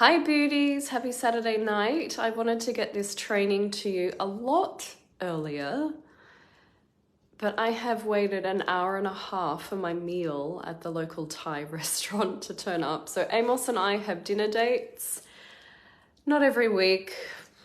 Hi beauties, happy Saturday night. I wanted to get this training to you a lot earlier, but I have waited an hour and a half for my meal at the local Thai restaurant to turn up. So Amos and I have dinner dates, not every week,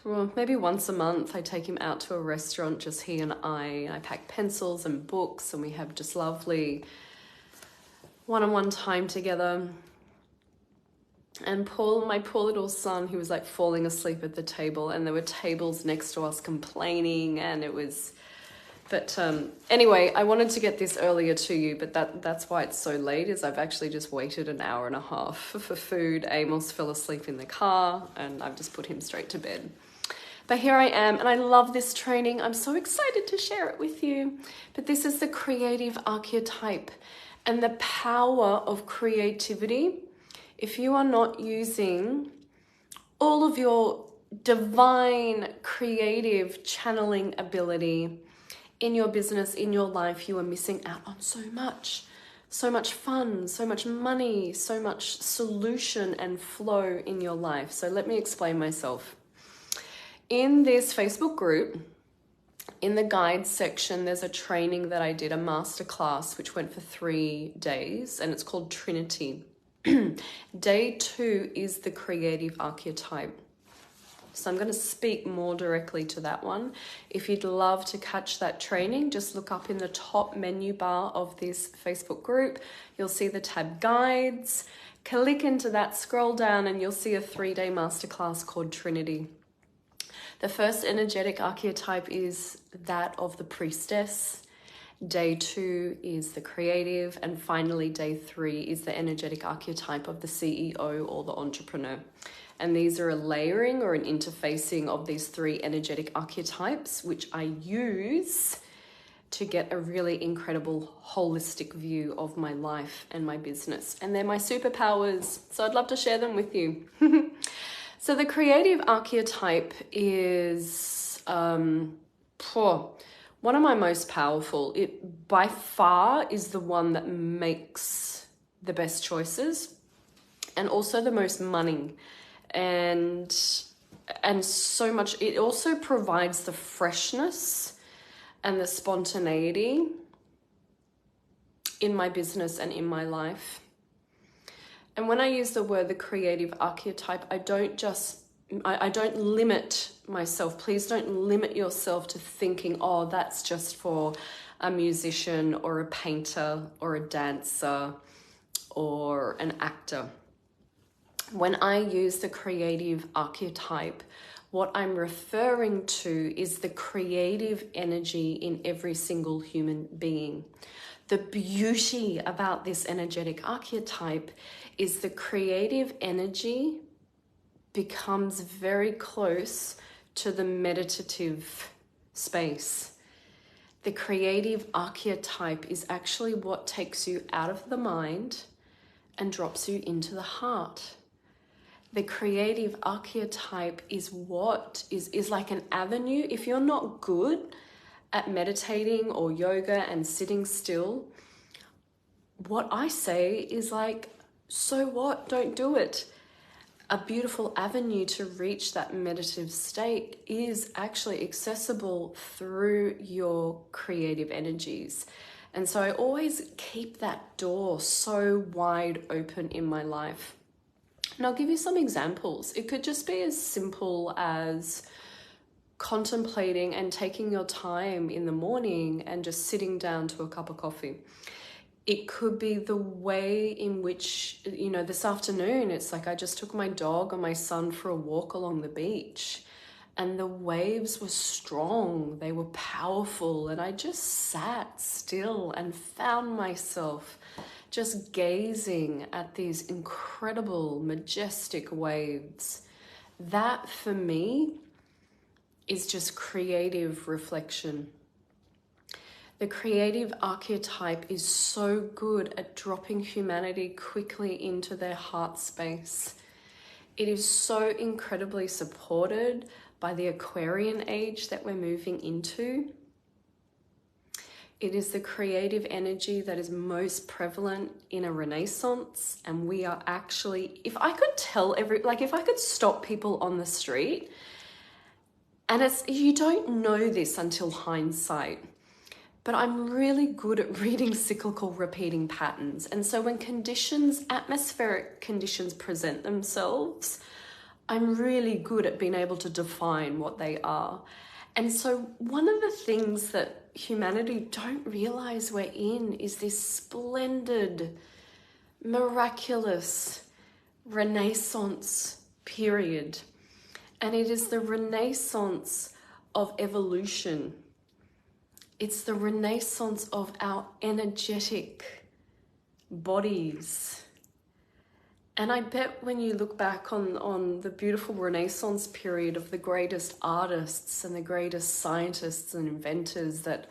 well, maybe once a month. I take him out to a restaurant, just he and I pack pencils and books and we have just lovely one-on-one time together. And Paul, my poor little son, he was like falling asleep at the table and there were tables next to us complaining and it was, but anyway, I wanted to get this earlier to you, but that's why it's so late is I've actually just waited an hour and a half for food. Amos fell asleep in the car and I've just put him straight to bed. But here I am and I love this training. I'm so excited to share it with you. But this is the creative archetype and the power of creativity. If you are not using all of your divine creative channeling ability in your business, in your life, you are missing out on so much fun, so much money, so much solution and flow in your life. So let me explain myself. In this Facebook group, in the guides section, there's a training that I did, a masterclass, which went for 3 days, and it's called Trinity. Day 2 is the creative archetype. So I'm going to speak more directly to that one. If you'd love to catch that training, just look up in the top menu bar of this Facebook group. You'll see the tab guides. Click into that, scroll down, and you'll see a 3-day masterclass called Trinity. The first energetic archetype is that of the priestess. Day 2 is the creative, and finally day 3 is the energetic archetype of the CEO or the entrepreneur. And these are a layering or an interfacing of these 3 energetic archetypes, which I use to get a really incredible holistic view of my life and my business. And they're my superpowers, so I'd love to share them with you. So the creative archetype is one of my most powerful. It by far is the one that makes the best choices and also the most money and so much. It also provides the freshness and the spontaneity in my business and in my life. And when I use the word the creative archetype, I don't limit myself. Please don't limit yourself to thinking, oh, that's just for a musician or a painter or a dancer or an actor. When I use the creative archetype, what I'm referring to is the creative energy in every single human being. The beauty about this energetic archetype is the creative energy becomes very close to the meditative space. The creative archetype is actually what takes you out of the mind and drops you into the heart. The creative archetype is what is like an avenue. If you're not good at meditating or yoga and sitting still, what I say is like, so what? Don't do it. A beautiful avenue to reach that meditative state is actually accessible through your creative energies. And so I always keep that door so wide open in my life. And I'll give you some examples. It could just be as simple as contemplating and taking your time in the morning and just sitting down to a cup of coffee. It could be the way in which, this afternoon, it's like I just took my dog and my son for a walk along the beach and the waves were strong, they were powerful, and I just sat still and found myself just gazing at these incredible, majestic waves. That for me is just creative reflection. The creative archetype is so good at dropping humanity quickly into their heart space. It is so incredibly supported by the Aquarian age that we're moving into. It is the creative energy that is most prevalent in a Renaissance. And we are actually, if I could tell if I could stop people on the street, and you don't know this until hindsight, but I'm really good at reading cyclical repeating patterns. And so when atmospheric conditions present themselves, I'm really good at being able to define what they are. And so one of the things that humanity don't realize we're in is this splendid, miraculous Renaissance period. And it is the Renaissance of evolution. It's the Renaissance of our energetic bodies. And I bet when you look back on the beautiful Renaissance period of the greatest artists and the greatest scientists and inventors that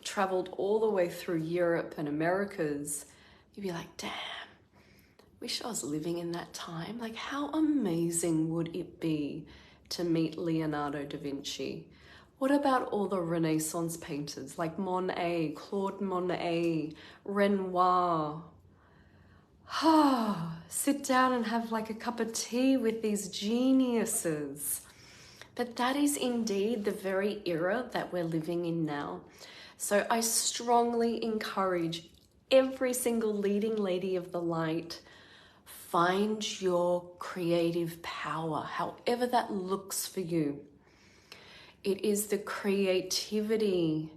traveled all the way through Europe and Americas, you'd be like, damn, wish I was living in that time. Like, how amazing would it be to meet Leonardo da Vinci? What about all the Renaissance painters like Monet, Claude Monet, Renoir? Sit down and have like a cup of tea with these geniuses. But that is indeed the very era that we're living in now. So I strongly encourage every single leading lady of the light, find your creative power, however that looks for you. It is the creativity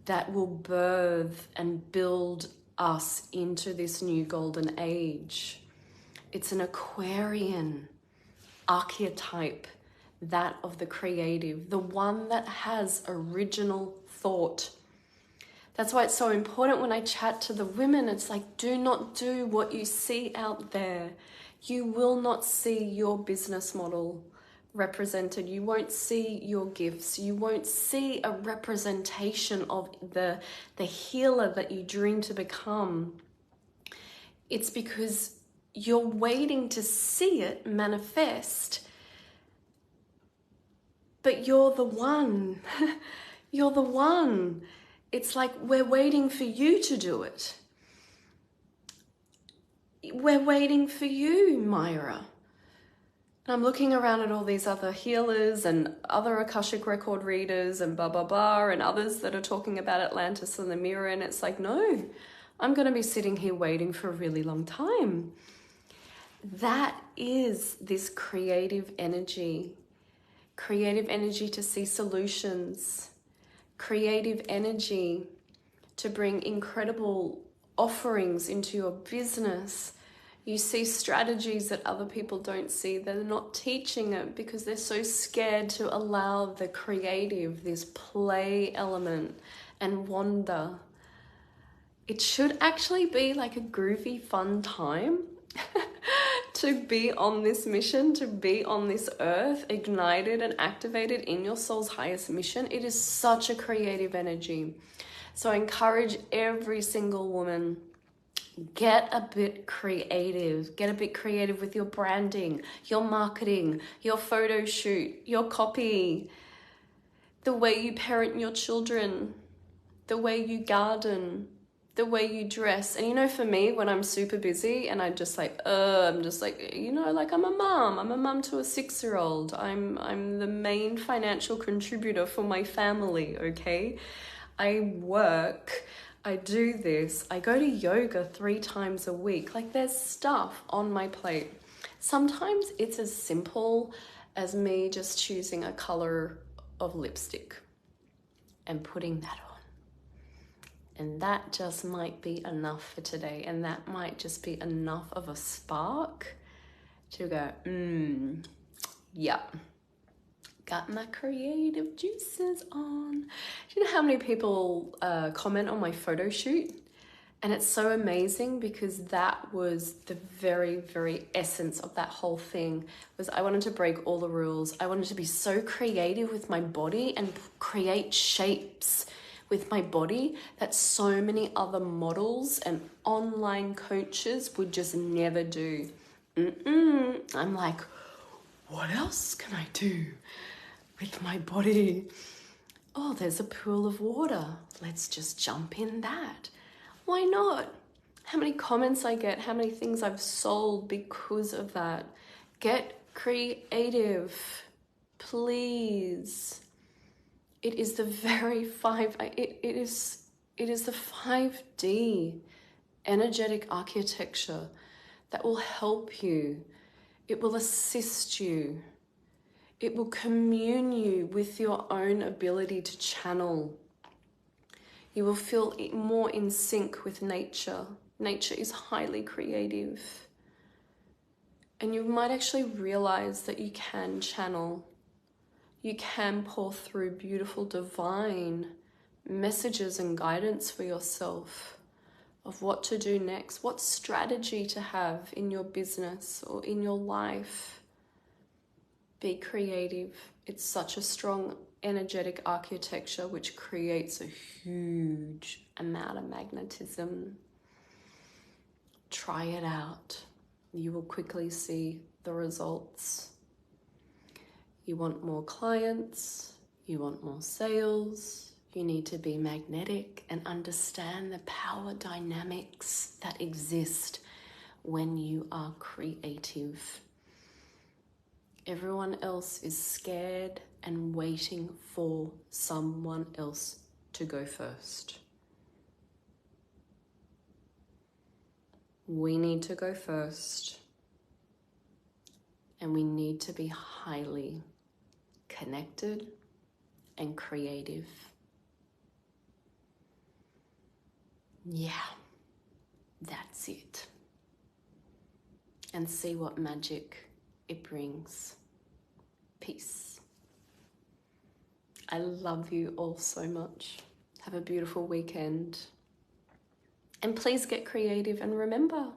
that will birth and build us into this new golden age. It's an Aquarian archetype, that of the creative, the one that has original thought. That's why it's so important when I chat to the women. It's like, do not do what you see out there. You will not see your business model represented. You won't see your gifts. You won't see a representation of the healer that you dream to become. It's because you're waiting to see it manifest. But you're the one. You're the one. It's like we're waiting for you to do it. We're waiting for you, Myra. And I'm looking around at all these other healers and other Akashic record readers and blah, blah, blah, and others that are talking about Atlantis and the mirror. And it's like, no, I'm going to be sitting here waiting for a really long time. That is this creative energy to see solutions, creative energy to bring incredible offerings into your business. You see strategies that other people don't see. They're not teaching it because they're so scared to allow the creative, this play element and wonder. It should actually be like a groovy, fun time to be on this mission, to be on this earth, ignited and activated in your soul's highest mission. It is such a creative energy. So I encourage every single woman, get a bit creative. Get a bit creative with your branding, your marketing, your photo shoot, your copy, the way you parent your children, the way you garden, the way you dress. And you know, for me, when I'm super busy and I'm just like, I'm a mom. I'm a mom to a 6-year-old. I'm the main financial contributor for my family, okay? I work, I do this, I go to yoga 3 times a week. Like, there's stuff on my plate. Sometimes it's as simple as me just choosing a color of lipstick and putting that on. And that just might be enough for today. And that might just be enough of a spark to go, yeah, got my creative juices on. Do you know how many people comment on my photo shoot? And it's so amazing because that was the very, very essence of that whole thing. Was I wanted to break all the rules. I wanted to be so creative with my body and create shapes with my body that so many other models and online coaches would just never do. I'm like, what else can I do with my body? Oh, there's a pool of water. Let's just jump in that. Why not? How many comments I get, how many things I've sold because of that. Get creative, please. It is the very it is the 5D energetic architecture that will help you. It will assist you. It will commune you with your own ability to channel. You will feel more in sync with nature. Nature is highly creative. And you might actually realize that you can channel. You can pour through beautiful divine messages and guidance for yourself of what to do next, what strategy to have in your business or in your life. Be creative. It's such a strong energetic architecture which creates a huge amount of magnetism. Try it out. You will quickly see the results. You want more clients, you want more sales, you need to be magnetic and understand the power dynamics that exist when you are creative. Everyone else is scared and waiting for someone else to go first. We need to go first, and we need to be highly connected and creative. Yeah, that's it. And see what magic it brings. Peace. I love you all so much. Have a beautiful weekend. And please get creative and remember,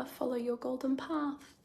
follow your golden path.